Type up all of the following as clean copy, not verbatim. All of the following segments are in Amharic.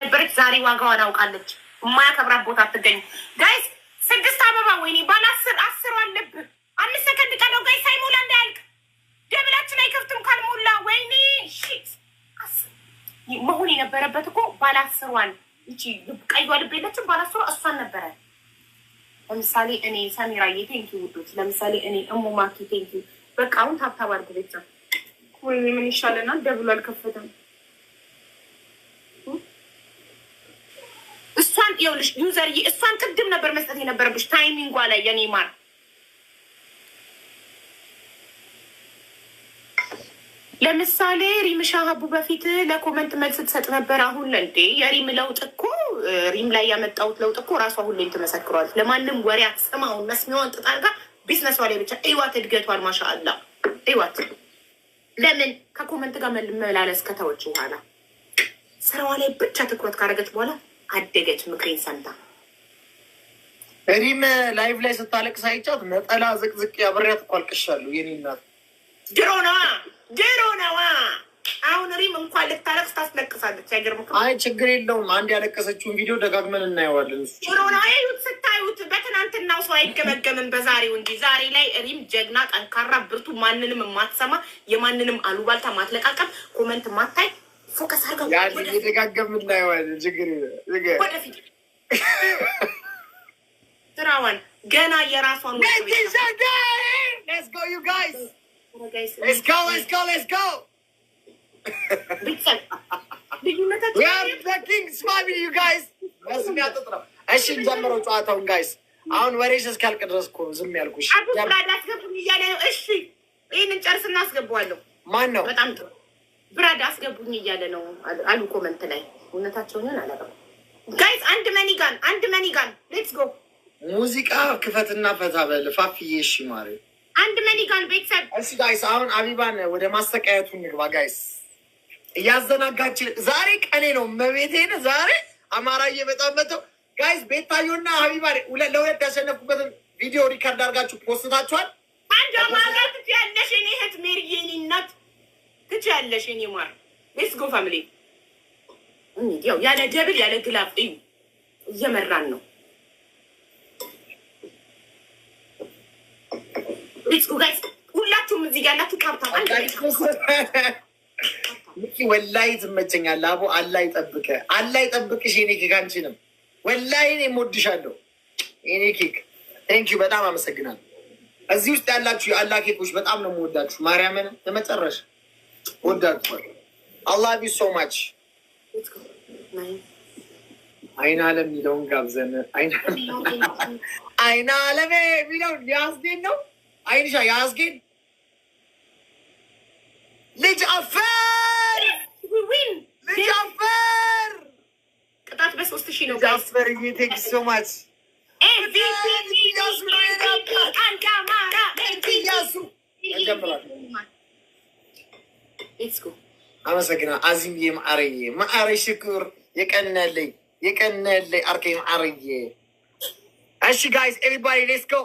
ነበረች። ዛሬ ዋጋዋን አውቃለች። የማያከብራት ቦታ አትገኝ። ጋይስ 6 አበባ ወይኔ ባለ 10 አለብህ። 5 ሰከንድ ቀለው ጋይስ ሳይሞላ እንዳያልቅ። ደብላችን አይከፍትም ካልሞላ። ወይኔ ሺት መሆን የነበረበት እኮ ባለ 10ዋን እቺ ቀይዋ ልብ የለችም። ባለ 10 እሷን ነበረ። ለምሳሌ እኔ ሰሚራዬ ቴንኪ ውዶች። ለምሳሌ እኔ እሙማኪ ቴንኪ። በቃ አሁን ታብታብ አድርጉ ቤተሰብ። ወይኔ ምን ይሻለናል? ደብሎ አልከፈተም። እሷን ይኸውልሽ ዩዘርዬ፣ እሷን ቅድም ነበር መስጠት የነበረብሽ ታይሚንጓ ላይ የኔ ማር። ለምሳሌ ሪምሻ ሀቡ በፊት ለኮመንት መልስ ትሰጥ ነበር። አሁን እንዴ የሪም ለውጥ እኮ ሪም ላይ ያመጣሁት ለውጥ እኮ ራሷ ሁሌም ትመሰክረዋለች። ለማንም ወሬ አትሰማውን። መስሚዋን ጥጣርጋ ቢዝነሷ ላይ ብቻ እይዋት፣ እድገቷን ማሻአላ እይዋት። ለምን ከኮመንት ጋር መላለስ ከተወች በኋላ ስራዋ ላይ ብቻ ትኩረት ካደረገች በኋላ አደገች። ምክሬን ሰምታ ሪም ላይቭ ላይ ስታለቅስ አይቻት ነጠላ ዝቅዝቅ ያበሪያት እኮ አልቅሻለሁ። የኔ እናት ድሮ ነዋ። አሁን ሪም እንኳን ልታለቅስ ታስለቅሳለች። አይገርም? አይ ችግር የለውም። አንድ ያለቀሰችውን ቪዲዮ ደጋግመን እናየዋለን። ድሮ ነው አዩት። ስታዩት በትናንትናው ሰው አይገመገምም በዛሬው እንጂ። ዛሬ ላይ ሪም ጀግና፣ ጠንካራ፣ ብርቱ፣ ማንንም የማትሰማ የማንንም አሉባልታ ማትለቃቀም፣ ኮመንት ማታይ ፎከስ አድርገው እየደጋገም እናየዋለን። ችግር ወደፊት ስራዋን ገና የራሷን እሺ እንጀምረው ጨዋታውን ጋይስ። አሁን ወሬሽ እስኪያልቅ ድረስ እኮ ዝም ያልኩሽ። ብራድ አስገቡኝ እያለ ነው። እሺ ይህንን ጨርስና አስገባዋለሁ። ማን ነው? በጣም ጥሩ ብራድ አስገቡኝ እያለ ነው አሉ ኮመንት ላይ። እውነታቸውን ይሆን አላውቅም ጋይስ። አንድ መኒጋን ሌትስ ጎ። ሙዚቃ ክፈትና ፈታ በል ፋፍዬ። እሺ ማሪ አንድ መኒጋን ቤተሰብ። እሺ ጋይስ አሁን አቢባን ወደ ማስተቃየቱ እንግባ ጋይስ። እያዘናጋችን ዛሬ ቀኔ ነው መቤቴን። ዛሬ አማራዬ በጣም መተው ጋይስ። ቤታዩና ሀቢባ ለሁለት ያሸነፉበትን ቪዲዮ ሪካርድ አድርጋችሁ ፖስታችኋል። አንድ አማራ ትችያለሽ የኔ እህት ሜሪዬ፣ የኔ እናት ትችያለሽ የኔ ማር። ሌትስ ጎ ፋሚሊ። ያው ያለ ደብል ያለ ግላፍ እዩ እየመራን ነው። ሌትስ ጎ ጋይስ። ሁላችሁም እዚህ ጋር ያላችሁ ካብታ ወላሂ ትመቸኛለህ አቦ። አላህ ይጠብቅህ፣ አላህ ይጠብቅሽ የኔ ኬክ። አንቺንም ወላሂ እኔም እወድሻለሁ የኔ ኬክ። ቴንኪዩ በጣም አመሰግናለሁ። እዚህ ውስጥ ያላችሁ የአላህ ኬኮች በጣም ነው የምወዳችሁ። ማርያምን ለመጨረሻ ወዳችኋለሁ። አላህ ቢ ሶ ማች። አይን አለም የሚለውን ጋብዘን አይን አለም የሚለውን ያስጌን ነው። አይንሻ ያስጌን ልጅ አፈር ልጅ አፈር ቅጣት በ3,000 ነው። አፈር ቴንክ ሶ ማች። አመሰግናለሁ አዚምዬ ማዕረዬ። ማዕረ ሽኩር የቀነለይ አርከ ማዕረዬ። እሺ ጋይስ ኤቨሪባዲ ሌትስ ጎ።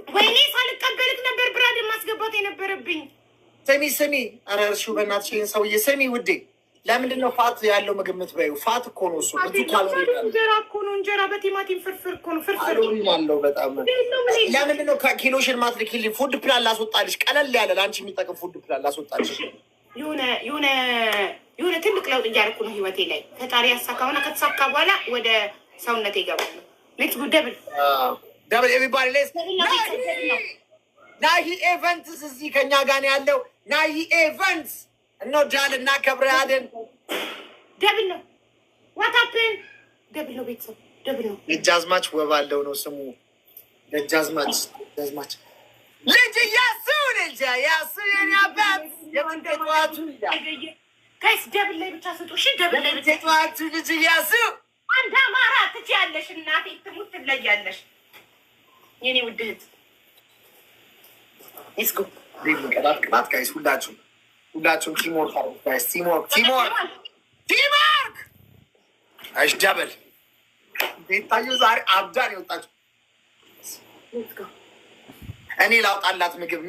ወይኔ ሳልቀበልክ ነበር ብራድ ማስገባት የነበረብኝ። ስሚ ኧረ እርሹ በእናትሽ ይሄን ሰውዬ ስሚ ውዴ። ለምንድን ነው ፋት ያለው ምግብ የምትበይው? ፋት እኮ ነው እሱ። እንጀራ እኮ ነው። እንጀራ በቲማቲም ፍርፍር እኮ ነው። ፍርፍር አለው በጣም። ለምንድን ነው ኪሎሽን ማትልኪልኝ? ፉድ ፕላን ላስወጣልሽ፣ ቀለል ያለ ለአንቺ የሚጠቅም ፉድ ፕላን ላስወጣልሽ። የሆነ ትልቅ ለውጥ እያደረኩ ነው ህይወቴ ላይ። ፈጣሪ ያሳካውና ከተሳካ በኋላ ወደ ሰውነቴ ይገባል። ሌትስ ጉ ደብል ኤቨሪባዲ ሌትስ ናሂ ኤቨንትስ እዚህ ከኛ ጋር ያለው ናሂ ኤቨንትስ እንወዳለን፣ እናከብርሃለን። ደብል ነው ዋታፕን ደብል ነው ቤተሰብ ደብል ነው። ደጃዝማች ወባለው ነው ስሙ። ደጃዝማች ልጅ እያሱ ልጅ እያሱ የኔ አባት የምንጠዋቱ ጋይስ ደብል ላይ ብቻ ስጡ። እሺ ደብል ላይ ብቻ ተዋቱ። ልጅ እያሱ አንድ አማራ ትችያለሽ። እናቴ ትሙት ትለያለሽ የኔ ውድ እህት። ሌትስ ጎ ቅጣት ጋይስ። ሁላችሁም ቲምወርክ ጋይስ። ቲምወርክ አይሽ ደብል። ቤታዩ ዛሬ አብዳን የወጣችሁ እኔ ላውጣላት ምግብ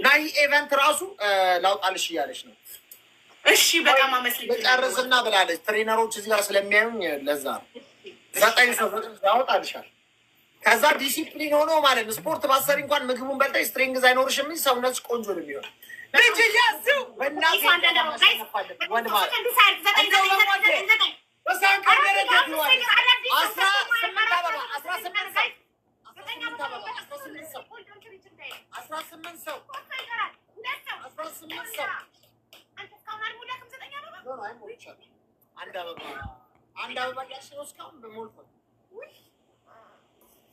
ናሂ ኤቨንት ራሱ ላውጣልሽ እያለች ነው። እሺ በጣም አመሰግናለሁ። ጨርስና ብላለች። ትሬነሮች እዚህ ጋር ስለሚያዩኝ ለዛ ነው 9 ሰው ያወጣልሻል። ከዛ ዲሲፕሊን ሆኖ ማለት ነው። ስፖርት ባሰሪ እንኳን ምግቡን በልተሽ ስትሬንግዝ አይኖርሽም። ሰውነትሽ ቆንጆ ነው የሚሆን ልጅ እያሱ አንድ አበባ ያሽነው እስካሁን በሞልቷል።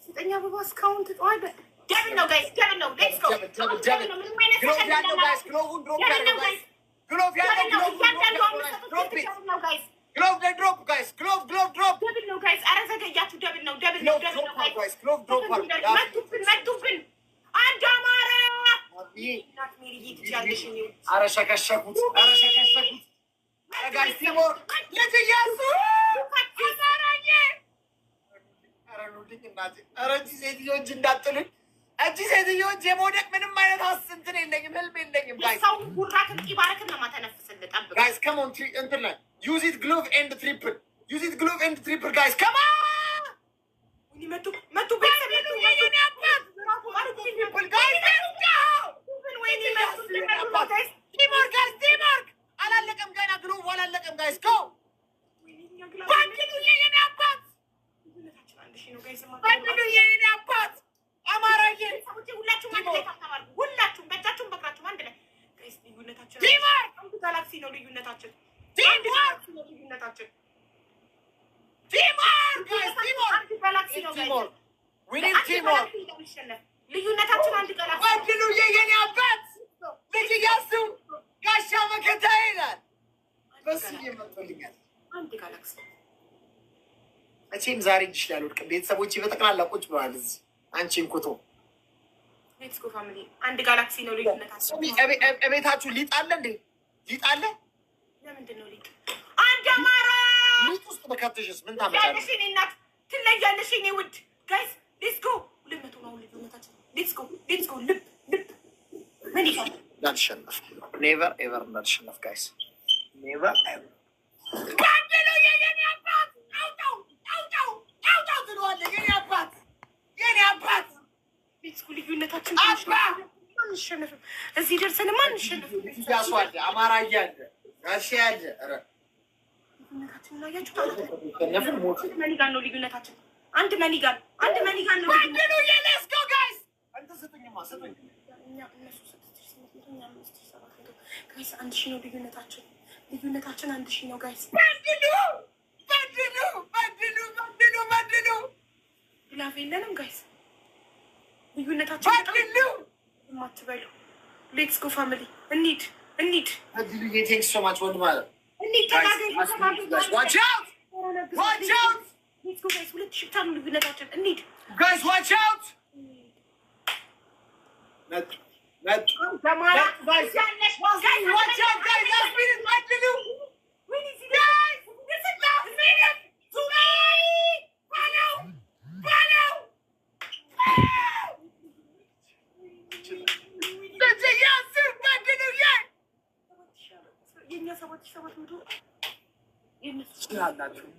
9 አበባ እስካሁን ትጠዋል። ደብል ነው ጋይስ፣ ደብል ነው። ሌትስ ጎ ደብል ነው። ምንም አይነት ግሎቭ ያለው ጋይስ፣ ግሎቭን ድሮፕ ያለው ጋይስ፣ ግሎቭ ያለው ግሎቭ ድሮፕ ነው ጋይስ፣ ግሎቭ ድሮፕ ጋይስ፣ ግሎቭ ድሮፕ ደብል ነው ጋይስ። ኧረ ዘገያችሁ። ደብል ነው፣ ደብል ነው፣ ደብል ነው ጋይስ። ግሎቭ ድሮፕ መጡብን። አንድ አማራ ኧረ ሸከሸኩት፣ ኧረ ሸከሸኩት። ኧረ ጋይስ ሲሞር ልጅ እያሱ ኧረ እዚህ ሴትዮች እንዳጥሉኝ። እዚህ ሴትዮች የመውደቅ ምንም አይነት እንትን የለኝም፣ ህልም የለኝም። ሰው ጉራክን ቂባረክን ነው የማተነፍስልህ። ጠብቅ ጋይስ ከሞን እንትን ላይ ዩዝ ኢት ግሎቭ ኤንድ ትሪፕል፣ ዩዝ ኢት ግሎቭ ኤንድ ትሪፕል ጋይስ ከሞን መጡ ቤተሰብ ቲምወርክ አላለቀም ገና፣ ግሎቭ አላለቀም ጋይስ። ጎ የኔ አባት አማራዬ ሁላችሁም በእጃችሁም በእግራችሁም አንድ ላይ ልዩነታችን አንድ ጋላክሲ ነው። ልዩነታችን አንድ ጋላክሲ ነው። ልዩነታችን ልዩነታችን አንድ ጋላክሲ። ወንድሉዬ የኔ አባት ልጅ እያሱ ጋሻ መከታ ይላል። በስ መጥቶልኛል። አንድ ጋላክሲ መቼም ዛሬ እጅሽ ላይ አልወድቅም። ቤተሰቦቼ በጠቅላላ ቁጭ ብለዋል እዚህ። አንቺን ኩቶ ሌትስ ጎ ፋሚሊ አንድ ጋላክሲ ነው ልዩነታችን። እቤታችሁ ሊጥ አለ እንዴ? ሊጥ አለ? ለምንድን ነው ሊጥ? አንድ አማራ ሊጥ ውስጥ በከትሽስ ምን ታመጫለሽ? እኔ እናት ትለያለሽ የኔ ውድ ጋይስ። ሌትስ ጎ 200 ነው ልዩነታችን። ሌትስ ጎ ልብ ምን ይላል? እንዳልሸነፍ ኔቨር ኤቨር እንዳልሸነፍ ጋይስ፣ ኔቨር ኤቨር። ልዩነታችን አንሸነፍም። እዚህ ደርሰንማ አንሸነፍም። ያሷል አማራ እያለ ጋሼ ያለ ልዩነታችን እናያችሁ። መኒጋን ነው ልዩነታችን። አንድ መኒጋን ነው። አንድ ሺህ ነው ልዩነታችን። ልዩነታችን 1 ሺህ ነው ጋይስ። በድሉ ግላፍ የለንም ጋይስ። ልዩነታችን ማትበሉ። ሌትስ ጎ ፋሚሊ እንሂድ። በድሉ ቴንክስ ሶ ማች ወንድ ማለት እንሂድ። ዋች አውት 2 ሽታ ነው ልዩነታችን። እንሂድ ጋይስ ዋች አውት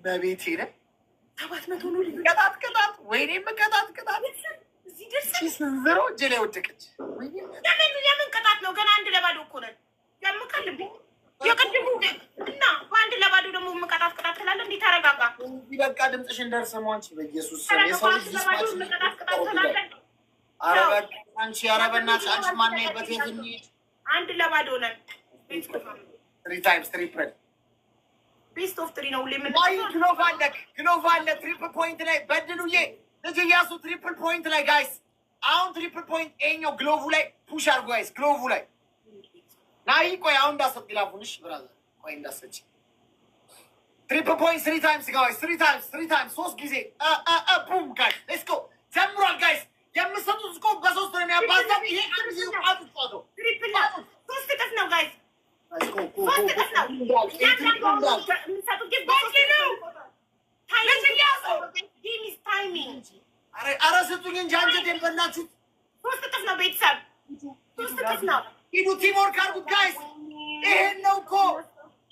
በቤቴ ነ 700 ነው ልዩ ቅጣት ወይኔ ቅጣት እዚህ ደርሰን ስንዝሮ እጄ ላይ ወደቀች። የምን ቅጣት ነው? ገና 1 ለባዶ እኮ ነን። ያምቃል እንዴ? የቅድሙ እና በ1 ለባዶ ደግሞ ቅጣት ትላለ እንዴ? ተረጋጋ። በቃ ድምፅሽን እንዳልሰማሁ አንቺ በኢየሱስ ስም የሰው ልጅ አንቺ ኧረ በእናትሽ አንቺ ማናይበት የት እንሂድ? 1 ለባዶ ነን። 3 ታይምስ ትሪፕል ቤስት ኦፍ 3 ነው። ግሎቭ አለ ትሪፕል ፖይንት ላይ በድሉዬ ልጅ እያሱ ትሪፕል ፖይንት ላይ ጋይስ። አሁን ትሪፕል ፖይንት ኤኛው ግሎቭ ላይ ፑሽ አድርጎ ጋይስ፣ ግሎቭ ላይ ናይ ቆይ አሁን እንዳሰጥ ግላፉንሽ ብራዘር ቆይ እንዳሰጭ ትሪፕል ፖይንት 3 ታይምስ ጋይስ፣ 3 ታይምስ 3 ጊዜ ቡም ጋይስ ሌትስ ጎ ጀምሯል ጋይስ። የምሰጡት እስኮ በ3 ነው የሚያባዛው። ይሄ አንድ ጊዜ አጥቷቶ ትሪፕል 3 እጥፍ ነው ጋይስ። ኧረ ስጡኝ እንጂ አንጀቴን በላችሁት። 3 እጥፍ ነው ቤተሰብ፣ 3 እጥፍ ነው። ሂዱ ቲም ወርክ አድርጉት ጋይስ። ይሄን ነው እኮ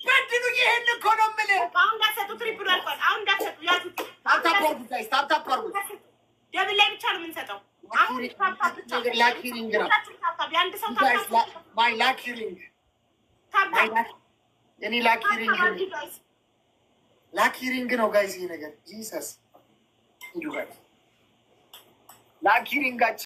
በድሉ ይሄን እኮ ነው የምልህ። አሁን እንዳትሰጡ ትሪፕሉ አልቋል። አሁን እንዳትሰጡ ያዙት። ታፕታፕ አድርጉ። ደብል ላይ ብቻ ነው የምንሰጠው። አሁን ታፕታፕ ብቻ ላኪሪንግ ነው የአንድ ሰው ታፕታፕ ማይ ላኪሪንግ እኔ ላኪሪንግ ነው ጋይስ። ይሄ ነገር ጂሰስ ላኪሪንጋችን